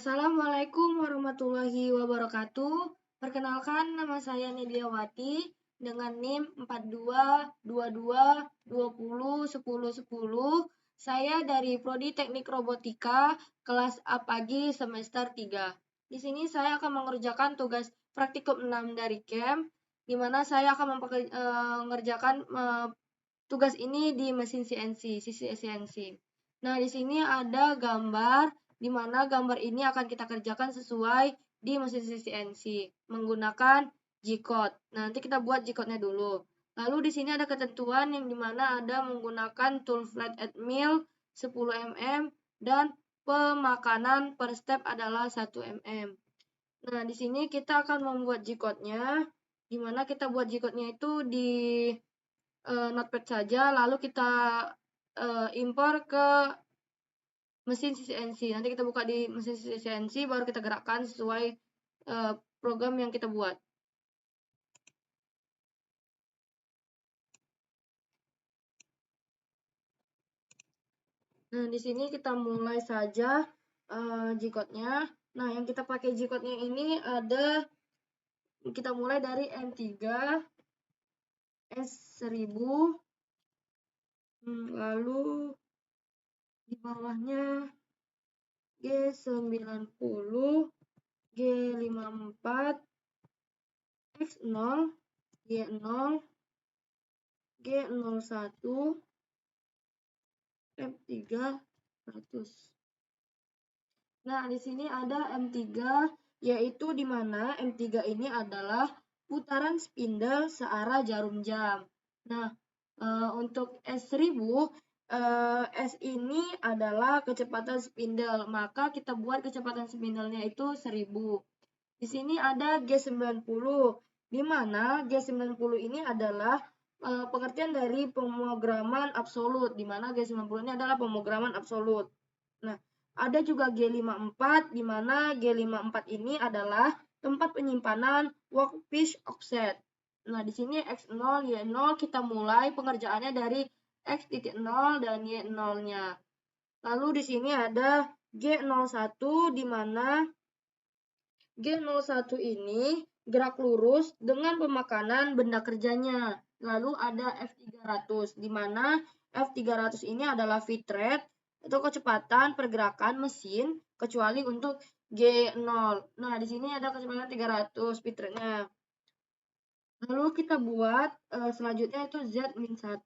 Assalamualaikum warahmatullahi wabarakatuh. Perkenalkan, nama saya Nidiawati dengan NIM 4222201010. Saya dari Prodi Teknik Robotika kelas A pagi semester 3. Di sini saya akan mengerjakan tugas praktikum 6 dari camp, di mana saya akan mengerjakan tugas ini di mesin CNC, sisi CNC. Nah, di sini ada gambar di mana gambar ini akan kita kerjakan sesuai di mesin CNC menggunakan G-code. Nanti kita buat G-code-nya dulu. Lalu di sini ada ketentuan yang dimana ada menggunakan tool flat at mill 10 mm dan pemakanan per step adalah 1 mm. Nah, di sini kita akan membuat G-code-nya, di mana kita buat G-code-nya itu di Notepad saja, lalu kita impor ke mesin CNC. Nanti kita buka di mesin CNC, baru kita gerakkan sesuai program yang kita buat. Nah, di sini kita mulai saja G-code-nya. Nah, yang kita pakai G-code-nya ini ada, kita mulai dari M3, S1000, lalu di bawahnya G90, G54, X0, G0, G01, M300. Nah, di sini ada M3, yaitu di mana M3 ini adalah putaran spindle searah jarum jam. Nah, untuk S1000, S ini adalah kecepatan spindle, maka kita buat kecepatan spindle-nya itu 1000. Di sini ada G90, di mana G90 ini adalah pengertian dari pemrograman absolut, di mana G90 ini adalah pemrograman absolut. Nah, ada juga G54, di mana G54 ini adalah tempat penyimpanan workpiece offset. Nah, di sini X0, Y0 kita mulai pengerjaannya dari X.0 dan Y0-nya. Lalu di sini ada G01, di mana G01 ini gerak lurus dengan pemakanan benda kerjanya. Lalu ada F300, di mana F300 ini adalah feed rate atau kecepatan pergerakan mesin, kecuali untuk G0. Nah, di sini ada kecepatan 300 feed rate-nya. Lalu kita buat selanjutnya itu Z-1,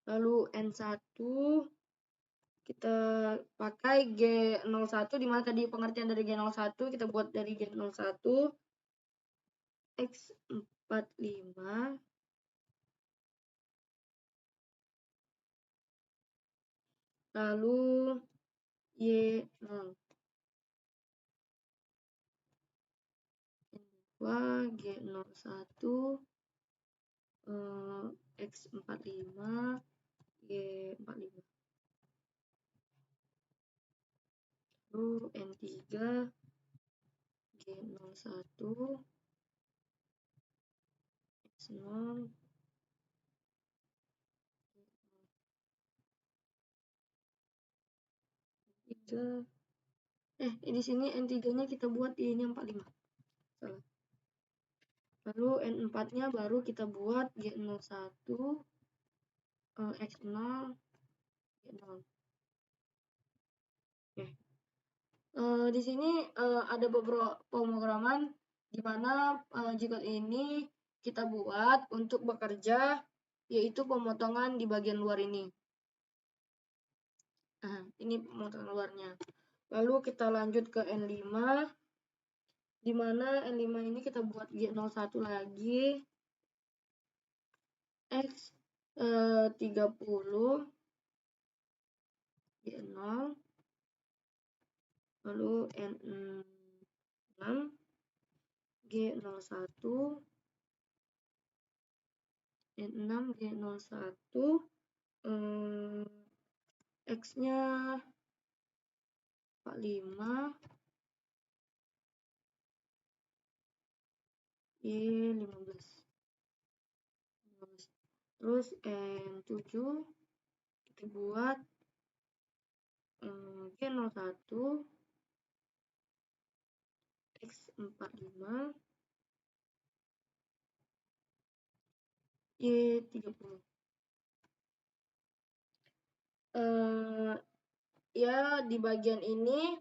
lalu N1, kita pakai G01, di mana tadi pengertian dari G01, kita buat dari G01, X45, lalu Y0, N2, G01, X45, G45. Lalu N3, G01, X0, di sini N3-nya kita buat di ini 45. Salah. Lalu N4-nya baru kita buat G01, X0, G0. Oke. Di sini ada beberapa pemrograman di mana G-code ini kita buat untuk bekerja, yaitu pemotongan di bagian luar ini. Nah, ini pemotongan luarnya. Lalu kita lanjut ke N5, di mana N5 ini kita buat G01 lagi, X30, G0, lalu N6, G01, N6, G01, X-nya 45, Y15. Terus N7 kita buat G01, G01, X45, Y30. Ya, di bagian ini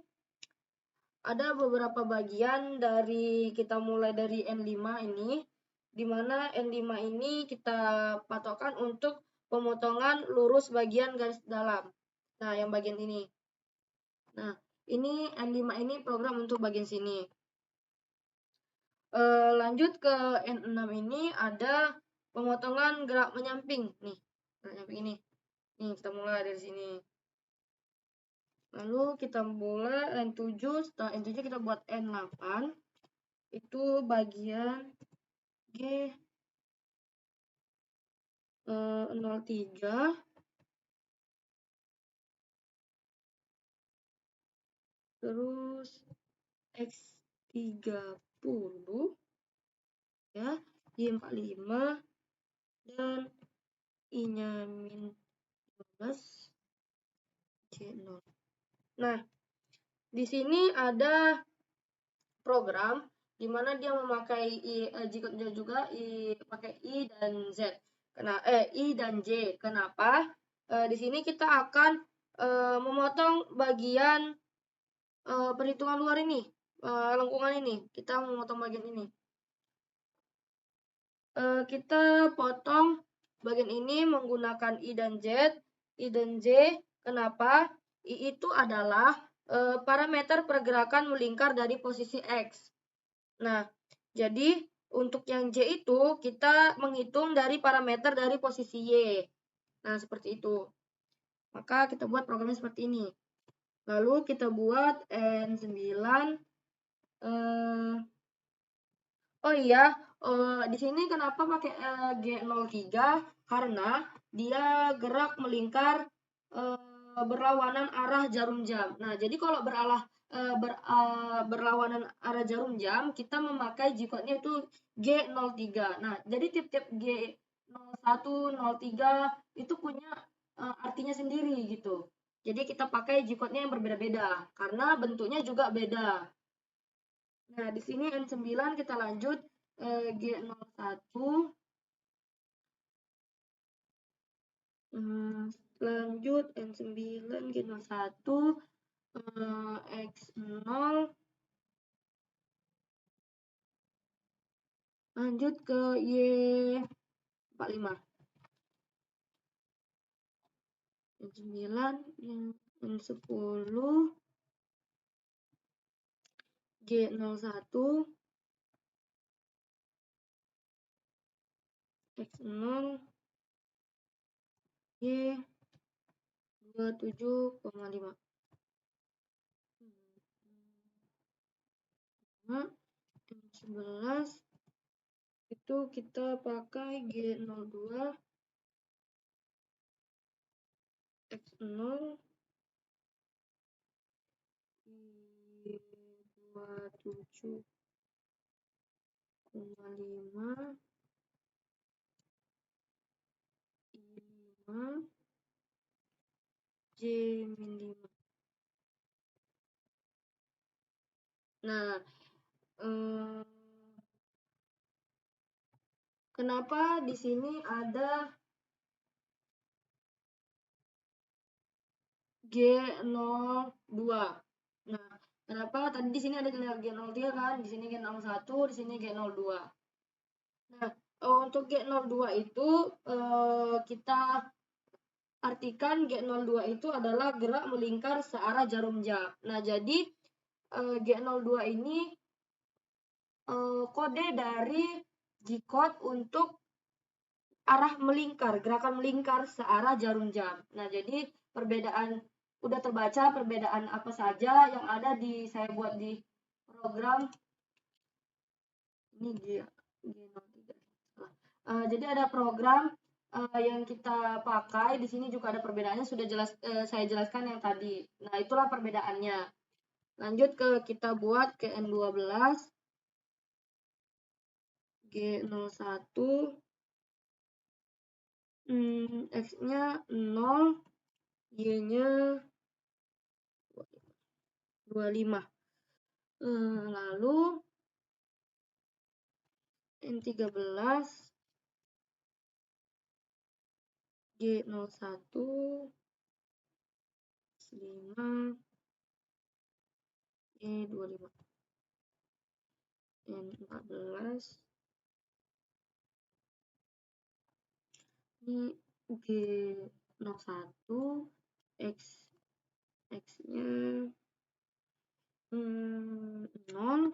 ada beberapa bagian dari kita mulai dari N5 ini, di mana N5 ini kita patokkan untuk pemotongan lurus bagian garis dalam. Nah, yang bagian ini. Nah, ini N5 ini program untuk bagian sini. Lanjut ke N6 ini ada pemotongan gerak menyamping. Nih, gerak menyamping ini. Nih, kita mulai dari sini. Lalu kita mulai N7, setelah N7 kita buat N8. Itu bagian G03. Terus X30 ya, Y45 dan I-nya -15 G0. Nah, di sini ada program di mana dia memakai G-code juga pakai I dan Z. I dan J. Kenapa? Di sini kita akan memotong bagian perhitungan luar ini, lengkungan ini. Kita memotong bagian ini. Kita potong bagian ini menggunakan I dan Z, I dan J. Kenapa? I itu adalah parameter pergerakan melingkar dari posisi X. Nah, jadi untuk yang J itu kita menghitung dari parameter dari posisi Y. Nah, seperti itu. Maka kita buat programnya seperti ini. Lalu kita buat N9. Oh iya, di sini kenapa pakai G03? Karena dia gerak melingkar berlawanan arah jarum jam. Nah, jadi kalau berlawanan arah jarum jam, kita memakai G-code-nya itu G03. Nah, jadi tiap-tiap G01, 03 itu punya artinya sendiri gitu. Jadi kita pakai G-code-nya yang berbeda-beda karena bentuknya juga beda. Nah, di sini N9 kita lanjut G01. Lanjut N9 G01 X0. Lanjut ke Y45. N9 N10 G01 X0 Y27,5. N11 itu kita pakai G02 X0 Y27,5 I5 J-5. Nah, kenapa di sini ada G02? Nah, kenapa tadi di sini ada G03 kan? Di sini G01, di sini G02. Nah, untuk G02 itu kita artikan G02 itu adalah gerak melingkar searah jarum jam. Nah, jadi G02 ini kode dari G-code untuk arah melingkar, gerakan melingkar searah jarum jam. Nah, jadi perbedaan udah terbaca perbedaan apa saja yang ada di saya buat di program ini G03. Jadi ada program yang kita pakai di sini juga ada perbedaannya, sudah saya jelaskan yang tadi. Nah, itulah perbedaannya. Lanjut ke kita buat ke N12 G01 X-nya 0, Y-nya 25. Lalu N13 G01 5 E25 N14 ini G01 X nya 0 15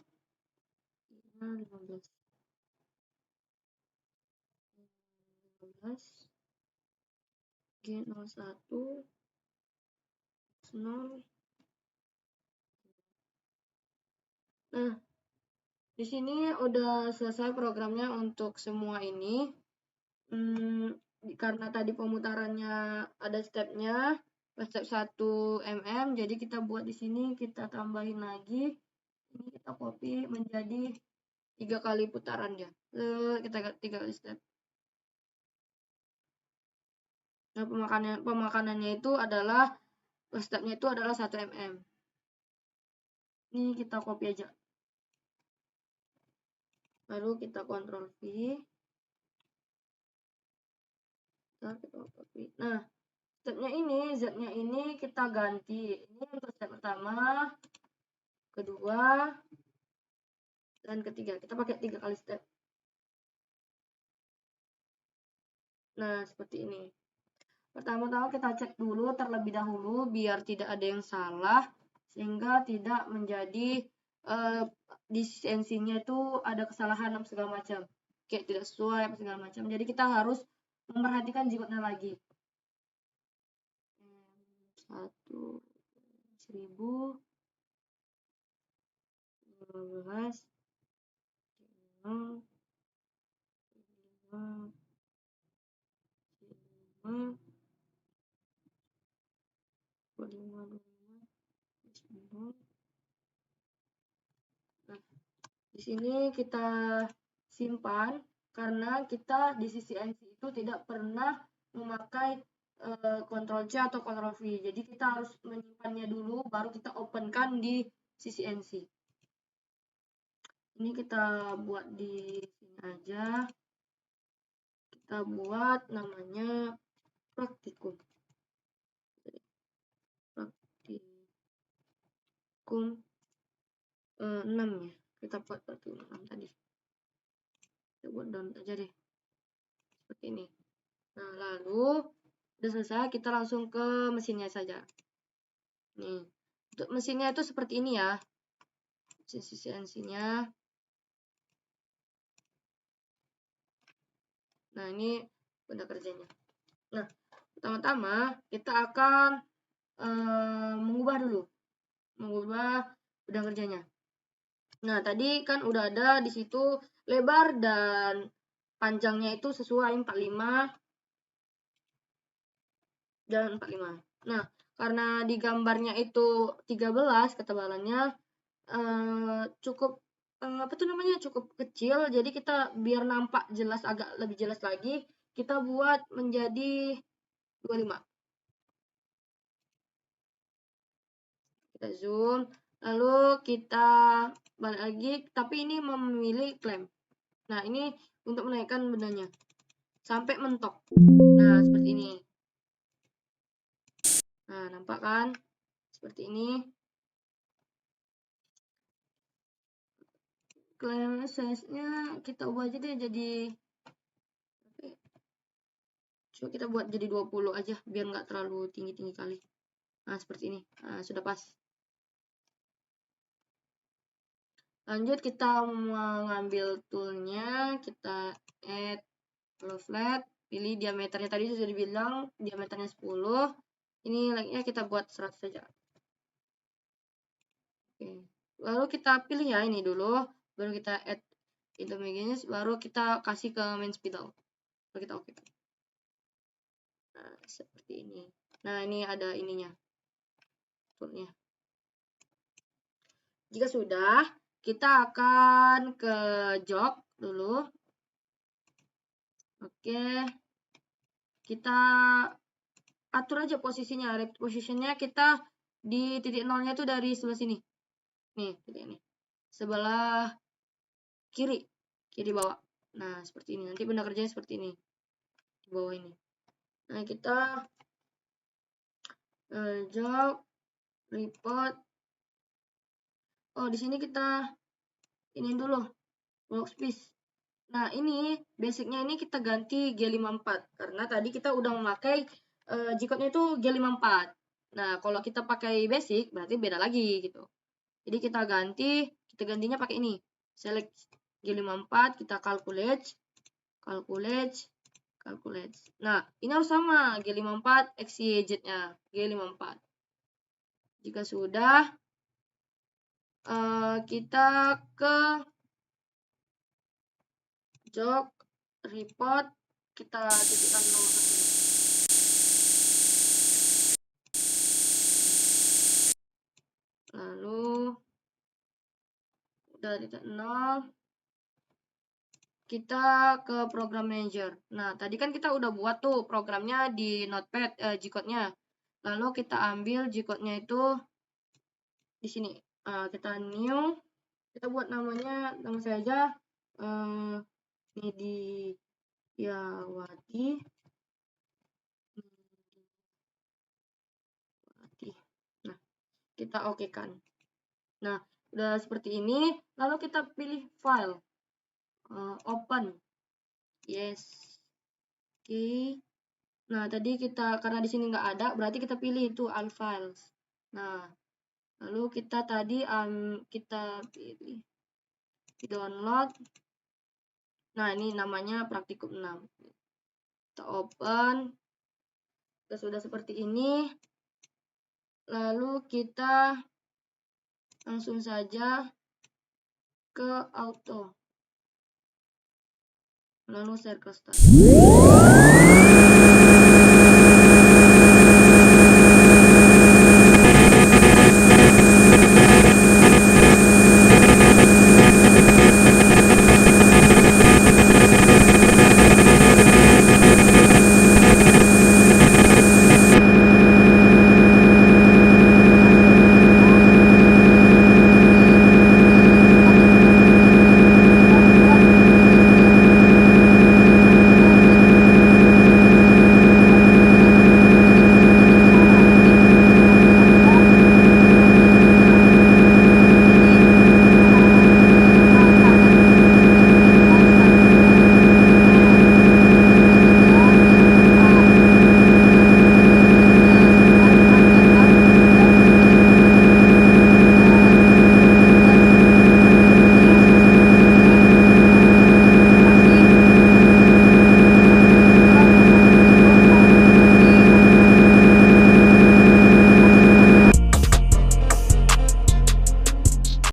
G01 0. Nah, di sini udah selesai programnya untuk semua ini. Karena tadi pemutarannya ada stepnya, step 1 mm, jadi kita buat di sini, kita tambahin lagi. Ini kita copy menjadi 3 kali putaran dia. Kita 3 kali step. Nah, pemakanannya itu adalah stepnya itu adalah 1 mm. Ini kita copy aja. Lalu kita Ctrl V. Kita copy. Nah, stepnya ini, Z-nya ini kita ganti. Ini untuk step pertama, kedua, dan ketiga. Kita pakai 3 kali step. Nah, seperti ini. Pertama-tama kita cek dulu terlebih dahulu biar tidak ada yang salah, sehingga tidak menjadi di CNC-nya itu ada kesalahan dan segala macam. Kayak tidak sesuai apa segala macam. Jadi kita harus memperhatikan jiwanya lagi. 1 1000 15 0 5 5 25 25 Nah, di sini kita simpan karena kita di CNC itu tidak pernah memakai Ctrl C atau Ctrl V. Jadi kita harus menyimpannya dulu baru kita openkan di CNC. Ini kita buat di sini aja. Kita buat namanya praktikum. Praktikum 6 ya. Kita buat praktikum 6 tadi. Kita buat download aja deh. Seperti ini. Nah, lalu udah selesai, kita langsung ke mesinnya saja. Nih, untuk mesinnya itu seperti ini ya. Mesin CNC-nya. Nah, ini benda kerjanya. Nah, pertama-tama kita akan mengubah dulu. Mengubah benda kerjanya. Nah, tadi kan udah ada di situ lebar dan panjangnya itu sesuai 45 dan 45. Nah, karena di gambarnya itu 13 ketebalannya cukup cukup kecil, jadi kita biar nampak jelas, agak lebih jelas lagi, kita buat menjadi 25. Kita zoom, lalu kita balik lagi, tapi ini memilih clamp. Nah, ini untuk menaikkan bendanya sampai mentok. Nah, seperti ini. Nah, nampak kan? Seperti ini. Clamp size-nya kita ubah aja deh jadi, coba kita buat jadi 20 aja biar nggak terlalu tinggi-tinggi kali. Nah, seperti ini. Nah, sudah pas. Lanjut kita mengambil toolnya, kita add flow flat, pilih diameternya tadi sudah dibilang, diameternya 10. Ini lengthnya kita buat 100 saja. Oke. Lalu kita pilih ya ini dulu, baru kita add intermediate, baru kita kasih ke main spindle. Baru kita oke. Nah, seperti ini. Nah, ini ada ininya. Toolnya. Jika sudah, kita akan ke jog dulu. Oke. Kita atur aja posisinya. Positionnya kita di titik nolnya itu dari sebelah sini. nih titik ini sebelah kiri bawah. Nah seperti ini, nanti benda kerjanya seperti ini di bawah ini. Nah kita job report. Oh di sini kita ini dulu workspace. Nah ini basicnya ini kita ganti G54 karena tadi kita udah memakai G-code-nya itu G54. Nah kalau kita pakai basic berarti beda lagi gitu. Jadi kita gantinya pakai ini. Select G54, kita calculate. Nah, ini harus sama G54 XYZ-nya, G54. Jika sudah, kita ke job report, kita titikkan nomor 1. Lalu udah titik 0, kita ke program manager. Nah, tadi kan kita udah buat tuh programnya di notepad, G-code-nya. Lalu kita ambil G-code-nya itu di sini. Kita new, kita buat namanya, nama saya aja Mediawati. Nah, kita oke kan. Nah, udah seperti ini. Lalu kita pilih file, open, yes, oke. Nah, tadi kita karena di sini nggak ada, berarti kita pilih itu all files. Nah, lalu kita tadi kita pilih download. Nah, ini namanya praktikum 6. Kita open. Sudah seperti ini. Lalu kita langsung saja ke auto. Lalu share ke start.